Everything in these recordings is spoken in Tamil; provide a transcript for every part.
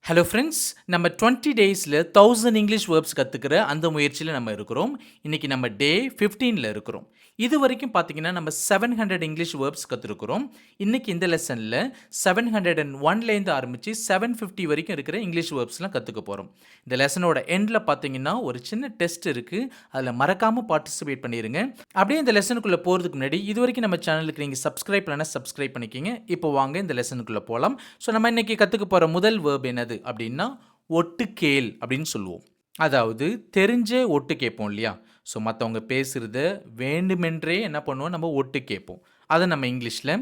ஹலோ ஃப்ரெண்ட்ஸ், நம்ம 20 டேஸில் 1000 இங்கிலீஷ் வேர்ப்ஸ் கற்றுக்கிற அந்த முயற்சியில் நம்ம இருக்கிறோம். இன்றைக்கி நம்ம டே 15ல் இருக்கிறோம். இது வரைக்கும் பார்த்தீங்கன்னா நம்ம 700 இங்கிலீஷ் வேர்ப்ஸ் கற்றுருக்குறோம். இன்றைக்கி இந்த லெசனில் 701லேருந்து ஆரம்பித்து 750 வரைக்கும் இருக்கிற இங்கிலீஷ் வேர்ப்ஸ்லாம் கற்றுக்க போகிறோம். இந்த லெசனோட எண்டில் பார்த்தீங்கன்னா ஒரு சின்ன டெஸ்ட் இருக்குது. அதில் மறக்காமல் பார்ட்டிசிபேட் பண்ணிடுங்க. அப்படியே இந்த லெசனுக்குள்ளே போகிறதுக்கு முன்னாடி இது வரைக்கும் நம்ம சேனலுக்கு நீங்கள் சப்ஸ்கிரைப் பண்ணனா சப்ஸ்கிரைப் பண்ணிக்கிங்க. இப்போ வாங்க இந்த லெசனுக்குள்ளே போகலாம். ஸோ நம்ம இன்றைக்கி கற்றுக்க போகிற முதல் வேர்ப் என்னது அப்படின்னா ஒட்டு கேள் அப்படின்னு சொல்லுவோம். அதாவது தெரிஞ்சே ஒட்டு கேட்போம் இல்லையா? ஸோ மற்றவங்க பேசுகிறத வேண்டுமென்றே என்ன பண்ணுவோம், நம்ம ஒட்டு கேட்போம். அதை நம்ம இங்கிலீஷில்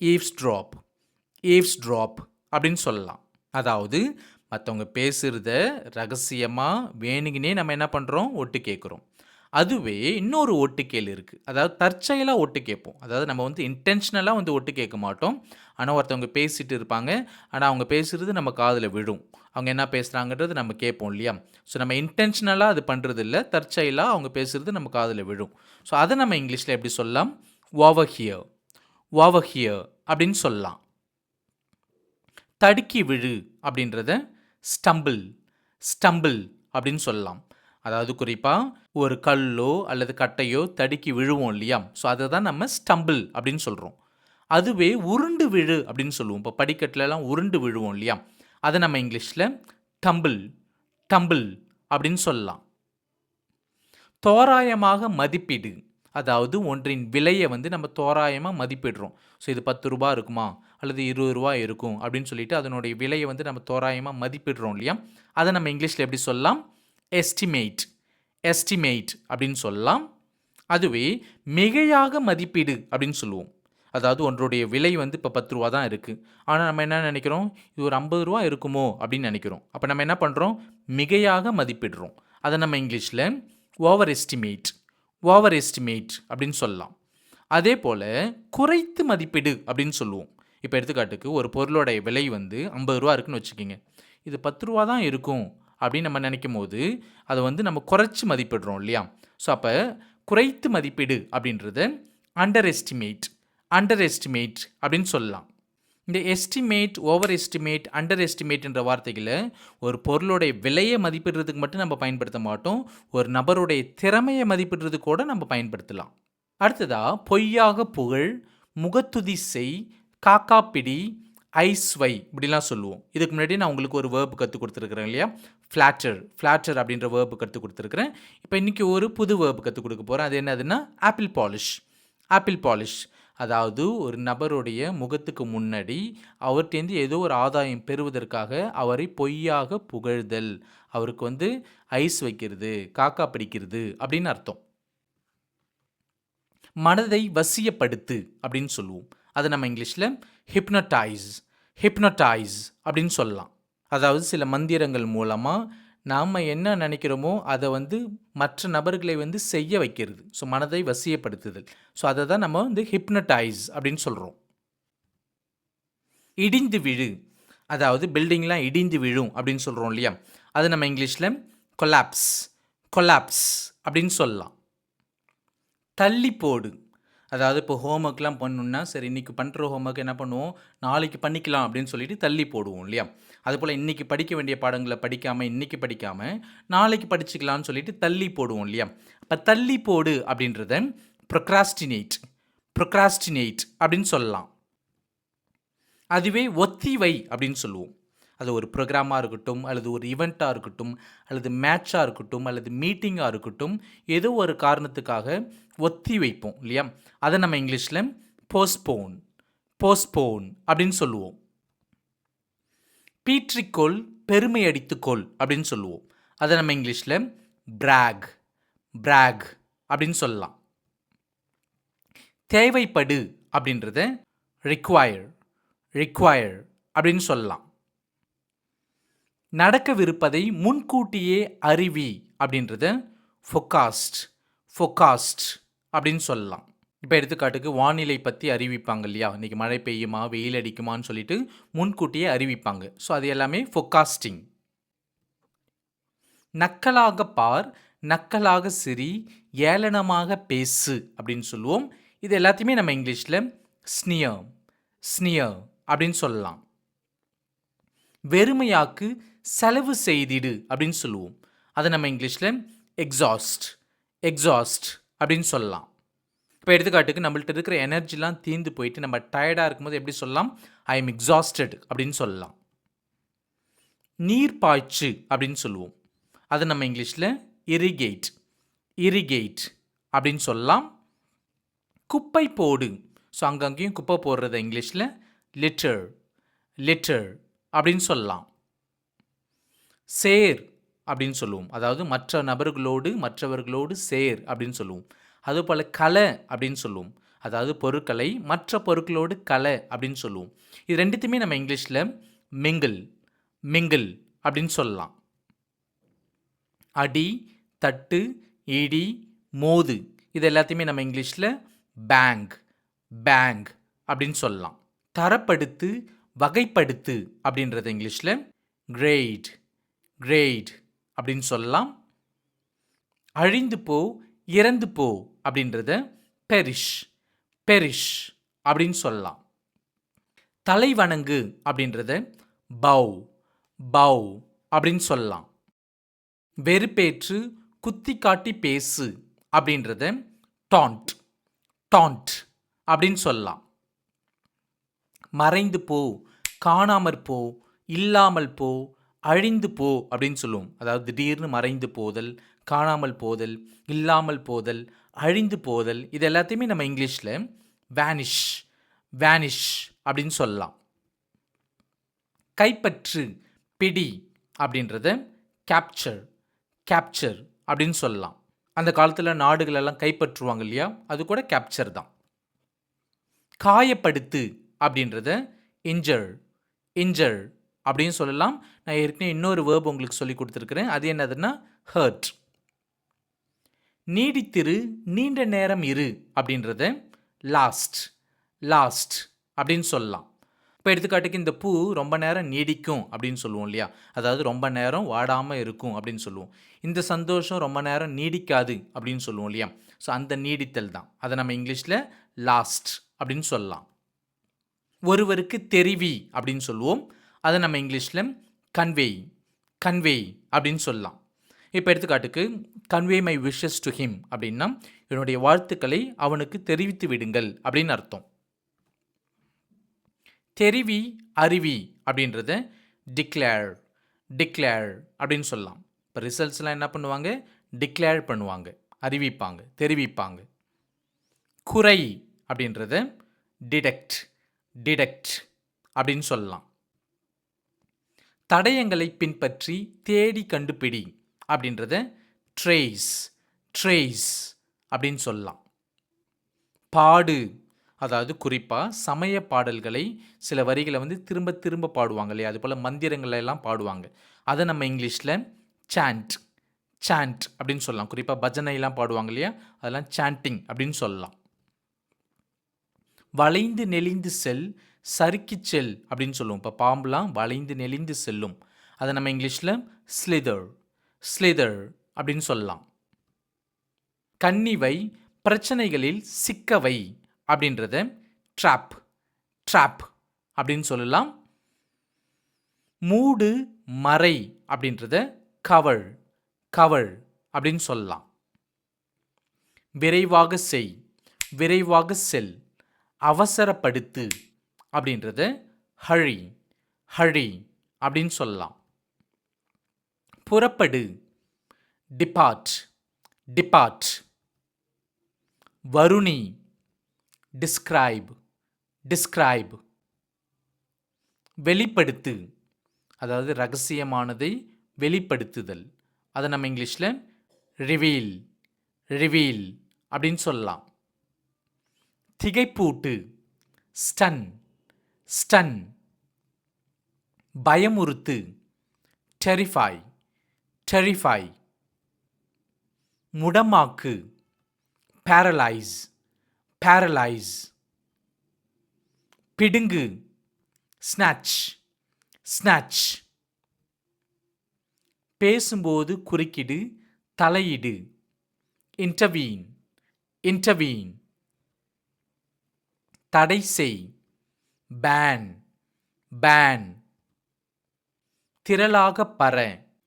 ஈவ்ஸ்ட்ராப் ஈவ்ஸ்ட்ராப் அப்படின்னு சொல்லலாம். அதாவது மற்றவங்க பேசுகிறத ரகசியமாக வேணுங்கனே நம்ம என்ன பண்ணுறோம், ஒட்டு கேட்குறோம். அதுவே இன்னொரு ஒட்டு கேள் இருக்குது. அதாவது தற்செயலாக ஒட்டு கேட்போம். அதாவது நம்ம வந்து இன்டென்ஷனலாக வந்து ஒட்டு கேட்க மாட்டோம். ஆனால் ஒருத்தவங்க பேசிட்டு இருப்பாங்க. ஆனால் அவங்க பேசுகிறது நம்ம காதில் விழும். அவங்க என்ன பேசுகிறாங்கன்றது நம்ம கேட்போம் இல்லையா? ஸோ நம்ம இன்டென்ஷனலாக அது பண்ணுறது இல்லை. தற்செயலாக அவங்க பேசுகிறது நம்ம காதில் விழும். ஸோ அதை நம்ம இங்கிலீஷில் எப்படி சொல்லலாம்? ஓவர் ஹியர் அப்படின்னு சொல்லலாம். தடுக்கி விழு அப்படின்றத ஸ்டம்பிள் அப்படின்னு சொல்லலாம். அதாவது குறிப்பாக ஒரு கல்லோ அல்லது கட்டையோ தடுக்கி விழுவோம் இல்லையா? ஸோ அதை தான் நம்ம ஸ்டம்பிள் அப்படின்னு சொல்கிறோம். அதுவே உருண்டு விழு அப்படின்னு சொல்லுவோம். இப்போ படிக்கட்டுலலாம் உருண்டு விழுவோம் இல்லையா? அதை நம்ம இங்கிலீஷில் டம்பிள் அப்படின்னு சொல்லலாம். தோராயமாக மதிப்பீடு, அதாவது ஒன்றின் விலையை வந்து நம்ம தோராயமாக மதிப்பிடுறோம். ஸோ இது 10 ரூபா இருக்குமா அல்லது 20 ரூபா இருக்கும் அப்படின்னு சொல்லிட்டு அதனுடைய விலையை வந்து நம்ம தோராயமாக மதிப்பிடுறோம் இல்லையா? அதை நம்ம இங்கிலீஷில் எப்படி சொல்லலாம்? எஸ்டிமேட் அப்படின்னு சொல்லலாம். அதுவே மிகையாக மதிப்பீடு அப்படின்னு சொல்லுவோம். அதாவது ஒன்றுடைய விலை வந்து இப்போ 10 ரூபா தான் இருக்குது. ஆனால் நம்ம என்ன நினைக்கிறோம், இது ஒரு 50 ரூபா இருக்குமோ அப்படின்னு நினைக்கிறோம். அப்போ நம்ம என்ன பண்ணுறோம், மிகையாக மதிப்பிடுறோம். அதை நம்ம இங்கிலீஷில் ஓவர் எஸ்டிமேட் அப்படின்னு சொல்லலாம். அதே போல் குறைத்து மதிப்பீடு அப்படின்னு சொல்லுவோம். இப்போ எடுத்துக்காட்டுக்கு ஒரு பொருளோடைய விலை வந்து 50 ரூபா இருக்குன்னு வச்சுக்கோங்க. இது 10 ரூபா தான் இருக்கும் அப்படின்னு நம்ம நினைக்கும் போது அதை வந்து நம்ம குறைச்சி மதிப்பிடுறோம் இல்லையா? ஸோ அப்போ குறைத்து மதிப்பீடு அப்படின்றத அண்டர் எஸ்டிமேட் அப்படின்னு சொல்லலாம். இந்த estimate, over estimate, under estimate என்ற வார்த்தைகளை ஒரு பொருளுடைய விலையை மதிப்பிடுறதுக்கு மட்டும் நம்ம பயன்படுத்த மாட்டோம். ஒரு நபருடைய திறமையை மதிப்பிடுறதுக்கு கூட நம்ம பயன்படுத்தலாம். அடுத்ததா பொய்யாக புகழ், முகத்துதி செய், காக்காப்பிடி, ஐஸ்வை இப்படிலாம் சொல்லுவோம். இதுக்கு முன்னாடி நான் உங்களுக்கு ஒரு வேர்பு கற்றுக் கொடுத்துருக்குறேன் இல்லையா? ஃப்ளாட்டர் அப்படின்ற வேர்பு கற்றுக் கொடுத்துருக்குறேன். இப்போ இன்றைக்கி ஒரு புது வேர்பு கற்றுக் கொடுக்க போகிறேன். அது என்னதுன்னா ஆப்பிள் பாலிஷ். அதாவது ஒரு நபருடைய முகத்துக்கு முன்னாடி அவர்கிட்டேருந்து ஏதோ ஒரு ஆதாயம் பெறுவதற்காக அவரை பொய்யாக புகழ்தல், அவருக்கு வந்து ஐஸ் வைக்கிறது, காக்கா பிடிக்கிறது அப்படின்னு அர்த்தம். மனதை வசியப்படுத்து அப்படின்னு சொல்லுவோம். அதை நம்ம இங்கிலீஷில் ஹிப்னடைஸ் அப்படின்னு சொல்லலாம். அதாவது சில மந்திரங்கள் மூலமாக நாம் என்ன நினைக்கிறோமோ அதை வந்து மற்ற நபர்களை வந்து செய்ய வைக்கிறது. ஸோ மனதை வசியப்படுத்துதல். ஸோ அதை தான் நம்ம வந்து ஹிப்னடைஸ் அப்படின்னு சொல்கிறோம். இடிந்து விழு, அதாவது பில்டிங்லாம் இடிந்து விழும் அப்படின்னு சொல்கிறோம் இல்லையா? அது நம்ம இங்கிலீஷில் கொலாப்ஸ் அப்படின்னு சொல்லலாம். தள்ளி போடு, அதாவது இப்போ ஹோம்ஒர்க்லாம் பண்ணணுன்னா சரி இன்றைக்கி பண்ணுற ஹோம்ஒர்க் என்ன பண்ணுவோம், நாளைக்கு பண்ணிக்கலாம் அப்படின்னு சொல்லிட்டு தள்ளி போடுவோம் இல்லையா? அதுபோல் இன்றைக்கி படிக்க வேண்டிய பாடங்களை படிக்காமல் இன்றைக்கி படிக்காமல் நாளைக்கு படிச்சுக்கலான்னு சொல்லிட்டு தள்ளி போடுவோம் இல்லையா? அப்போ தள்ளி போடு அப்படின்றத ப்ரொக்ராஸ்டினேட் அப்படின்னு சொல்லலாம். அதுவே ஒத்திவை அப்படின்னு சொல்லுவோம். அது ஒரு ப்ரோக்ராமாக இருக்கட்டும் அல்லது ஒரு ஈவெண்ட்டாக இருக்கட்டும் அல்லது மேட்சாக இருக்கட்டும் அல்லது மீட்டிங்காக இருக்கட்டும், ஏதோ ஒரு காரணத்துக்காக ஒத்தி வைப்போம் இல்லையா? அதை நம்ம இங்கிலீஷில் போஸ்ட்போன் அப்படின்னு சொல்லுவோம். பீற்றிக்கொள், பெருமை அடித்துக்கொள் அப்படின்னு சொல்லுவோம். அதை நம்ம இங்கிலீஷில் பிராக் அப்படின்னு சொல்லலாம். தேவைப்படு அப்படின்றத ரிக்வயர் அப்படின்னு சொல்லலாம். நடக்கவிருப்பதை முன்கூட்டியே அறிவி அப்படின்றத ஃபொகாஸ்ட் அப்படின்னு சொல்லலாம். இப்போ எடுத்துக்காட்டுக்கு வானிலை பற்றி அறிவிப்பாங்க இல்லையா? இன்றைக்கி மழை பெய்யுமா வெயில் அடிக்குமான்னு சொல்லிட்டு முன்கூட்டியே அறிவிப்பாங்க. ஸோ அது எல்லாமே ஃபொகாஸ்டிங். நக்கலாக பார், நக்கலாக சிரி, ஏளனமாக பேசு அப்படின்னு சொல்லுவோம். இது எல்லாத்தையுமே நம்ம இங்கிலீஷில் ஸ்னியர் அப்படின்னு சொல்லலாம். வெறுமையாக்கு செலவு செய்திடு அப்படின்னு சொல்லுவோம். அதை நம்ம இங்கிலீஷில் எக்ஸாஸ்ட் எக்ஸாஸ்ட் அப்படின்னு சொல்லலாம். இப்போ எடுத்துக்காட்டுக்கு நம்மள்ட்ட இருக்கிற எனர்ஜிலாம் தீர்ந்து போயிட்டு நம்ம டயர்டாக இருக்கும்போது எப்படி சொல்லலாம்? ஐ எம் எக்ஸாஸ்டட் அப்படின்னு சொல்லலாம். நீர் பாய்ச்சு அப்படின்னு சொல்லுவோம். அதை நம்ம இங்கிலீஷில் இரிகேட் இரிகேட் அப்படின்னு சொல்லலாம். குப்பை போடு, ஸோ அங்கங்கேயும் குப்பை போடுறத இங்கிலீஷில் லிட்டர் லிட்டர் அப்படின்னு சொல்லலாம். சேர் அப்படின்னு சொல்லுவோம், அதாவது மற்ற நபர்களோடு மற்றவர்களோடு சேர் அப்படின்னு சொல்லுவோம். அதுபோல் கலை அப்படின்னு சொல்லுவோம், அதாவது பொருட்களை மற்ற பொருட்களோடு கலை அப்படின்னு சொல்லுவோம். இது ரெண்டுத்தையுமே நம்ம இங்கிலீஷில் மிங்கிள் மிங்கிள் அப்படின்னு சொல்லலாம். அடி, தட்டு, இடி, மோது இது எல்லாத்தையுமே நம்ம இங்கிலீஷில் பேங்க் பேங்க் அப்படின்னு சொல்லலாம். தரப்படுத்து, வகைப்படுத்து அப்படின்றத இங்கிலீஷில் கிரேட் கிரேட் அப்படின்னு சொல்லலாம். அழிந்து போ, இறந்து போ அப்படின்றத பெரிஷ் பெரிஷ் அப்படின்னு சொல்லலாம். தலை வணங்கு அப்படின்றத பவ் பவ் அப்படின்னு சொல்லலாம். வெறுப்பேற்று, குத்தி காட்டி பேசு அப்படின்றத டாண்ட் டாண்ட் அப்படின்னு சொல்லலாம். மறைந்து போ, காணாமற் போ, இல்லாமல் போ, அழிந்து போ அப்படின்னு சொல்லுவோம். அதாவது திடீர்னு மறைந்து போதல், காணாமல் போதல், இல்லாமல் போதல், அழிந்து போதல் இது எல்லாத்தையுமே நம்ம இங்கிலீஷில் வேனிஷ் வேனிஷ் அப்படின்னு சொல்லலாம். கைப்பற்று, பிடி அப்படின்றத கேப்சர் கேப்சர் அப்படின்னு சொல்லலாம். அந்த காலத்தில் நாடுகள் எல்லாம் கைப்பற்றுவாங்க இல்லையா, அது கூட கேப்சர் தான். காயப்படுத்து அப்படின்றத இன்ஜர் இன்ஜர் அப்படின்னு சொல்லலாம். நான் ஏற்கனவே இன்னொரு வேர்ப் உங்களுக்கு சொல்லி கொடுத்துருக்கிறேன், அது என்னதுன்னா ஹர்ட். நீடித்திரு, நீண்ட நேரம் இரு அப்படின்றத லாஸ்ட் லாஸ்ட் அப்படின்னு சொல்லலாம். இப்போ எடுத்துக்காட்டுக்கு இந்த பூ ரொம்ப நேரம் நீடிக்கும் அப்படின்னு சொல்லுவோம் இல்லையா, அதாவது ரொம்ப நேரம் வாடாமல் இருக்கும் அப்படின்னு சொல்லுவோம். இந்த சந்தோஷம் ரொம்ப நேரம் நீடிக்காது அப்படின்னு சொல்லுவோம் இல்லையா, ஸோ அந்த நீடித்தல் தான். அதை நம்ம இங்கிலீஷில் லாஸ்ட் அப்படின்னு சொல்லலாம். ஒருவருக்கு தெரிவி அப்படின்னு சொல்லுவோம், அதை நம்ம இங்கிலீஷில் கன்வே கன்வே அப்படின்னு சொல்லலாம். இப்போ எடுத்துக்காட்டுக்கு convey my wishes to him அப்படின்னா என்னுடைய வாழ்த்துக்களை அவனுக்கு தெரிவித்து விடுங்கள் அப்படின்னு அர்த்தம். தெரிவி, அறிவி அப்படின்றத டிக்ளேர் டிக்ளேர் அப்படின்னு சொல்லலாம். இப்போ ரிசல்ட்ஸ்லாம் என்ன பண்ணுவாங்க? டிக்ளேர் பண்ணுவாங்க, அறிவிப்பாங்க, தெரிவிப்பாங்க. குறை அப்படின்றத டிடெக்ட் டிடெக்ட் அப்படின்னு சொல்லலாம். தடயங்களை பின்பற்றி தேடி கண்டுபிடி அப்படின்றத ட்ரேஸ் ட்ரேஸ் அப்படின்னு சொல்லலாம். பாடு, அதாவது குறிப்பாக சமய பாடல்களை சில வரிகளை வந்து திரும்ப திரும்ப பாடுவாங்க இல்லையா, அது போல் மந்திரங்களை எல்லாம் பாடுவாங்க, அதை நம்ம இங்கிலீஷில் சாண்ட் சாண்ட் அப்படின்னு சொல்லலாம். குறிப்பாக பஜனைலாம் பாடுவாங்க இல்லையா, அதெல்லாம் சாண்டிங் அப்படின்னு சொல்லலாம். வளைந்து நெளிந்து செல், சறுக்கி செல் அப்படின்னு சொல்லுவோம். இப்போ பாம்புலாம் வளைந்து நெளிந்து செல்லும், அதை நம்ம இங்கிலீஷில் ஸ்லிதர் ஸ்லிதர் அப்படின்னு சொல்லலாம். கன்னிவை, பிரச்சனைகளில் சிக்கவை அப்படின்றத ட்ராப் ட்ராப் அப்படின்னு சொல்லலாம். மூடு, மறை அப்படின்றத கவள் கவள் அப்படின்னு சொல்லலாம். விரைவாக செய், விரைவாக செல், அவசரப்படுத்து அப்படின்றத ஹழி ஹழி அப்படின்னு சொல்லலாம். புறப்படு, டிபார்ட் டிபார்ட். வருணி, டிஸ்கிரைப் டிஸ்கிரைப். வெளிப்படுத்து, அதாவது ரகசியமானதை வெளிப்படுத்துதல், அதை நம்ம இங்கிலீஷில் ரிவீல் ரிவீல் அப்படின்னு சொல்லலாம். திகைப்பூட்டு, ஸ்டன் ஸ்டன். பயமுறுத்து, டெரிஃபை டெரிஃபை. முடமாக்கு, பேரலைஸ் பேரலைஸ். பிடுங்கு, ஸ்நாட்ச் ஸ்நாட்ச். பேசும்போது குறுக்கிடு, தலையிடு, இன்டர்வீன் இன்டர்வீன். தடை செய், பேன் பேன். திரளாக பற.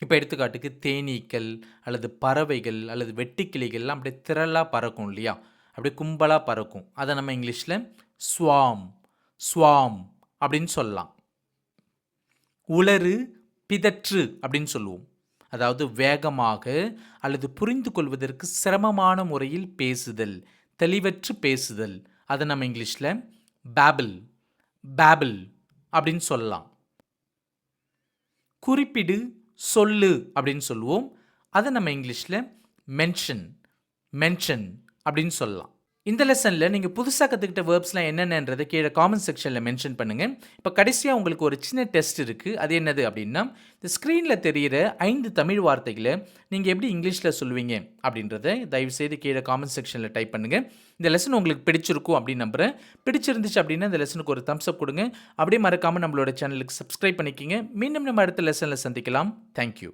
இப்போ எடுத்துக்காட்டுக்கு தேனீக்கள் அல்லது பறவைகள் அல்லது வெட்டுக்கிளிகள்லாம் அப்படியே திரளாக பறக்கும் இல்லையா? அப்படியே கும்பலாக பறக்கும். அதை நம்ம இங்கிலீஷில் ஸ்வாம் ஸ்வாம் அப்படின்னு சொல்லலாம். உளறு பிதற்று அப்படின்னு சொல்லுவோம். அதாவது வேகமாக அல்லது புரிந்து கொள்வதற்கு சிரமமான முறையில் பேசுதல், தெளிவற்று பேசுதல். அதை நம்ம இங்கிலீஷில் பேபிள் பேபிள் அப்படின்னு சொல்லலாம். குறிப்பிடு சொல்லு அப்படின்னு சொல்லுவோம். அதை நம்ம இங்கிலீஷில் மென்ஷன் மென்ஷன் அப்படின்னு சொல்லலாம். இந்த லெசனில் நீங்கள் புதுசாக கற்றுக்கிட்ட வேர்ப்ஸ்லாம் என்னென்னன்றதை கீழே காமெண்ட் செக்ஷனில் மென்ஷன் பண்ணுங்கள். இப்போ கடைசியாக உங்களுக்கு ஒரு சின்ன டெஸ்ட் இருக்குது. அது என்னது அப்படின்னா, இந்த ஸ்க்ரீனில் தெரிகிற 5 தமிழ் வார்த்தைகளை நீங்கள் எப்படி இங்கிலீஷில் சொல்லுவீங்க அப்படின்றத தயவுசெய்து கீழே காமெண்ட் செக்ஷனில் டைப் பண்ணுங்கள். இந்த லெசன் உங்களுக்கு பிடிச்சிருக்கும் அப்படின்னு நம்புகிறேன். பிடிச்சிருந்துச்சு அப்படின்னா இந்த லெசனுக்கு ஒரு தம்ஸ் அப் கொடுங்க. அப்படியே மறக்காமல் நம்மளோட சேனலுக்கு சப்ஸ்கிரைப் பண்ணிக்கிங்க. மீண்டும் நம்ம அடுத்த லெசனில் சந்திக்கலாம். தேங்க்யூ.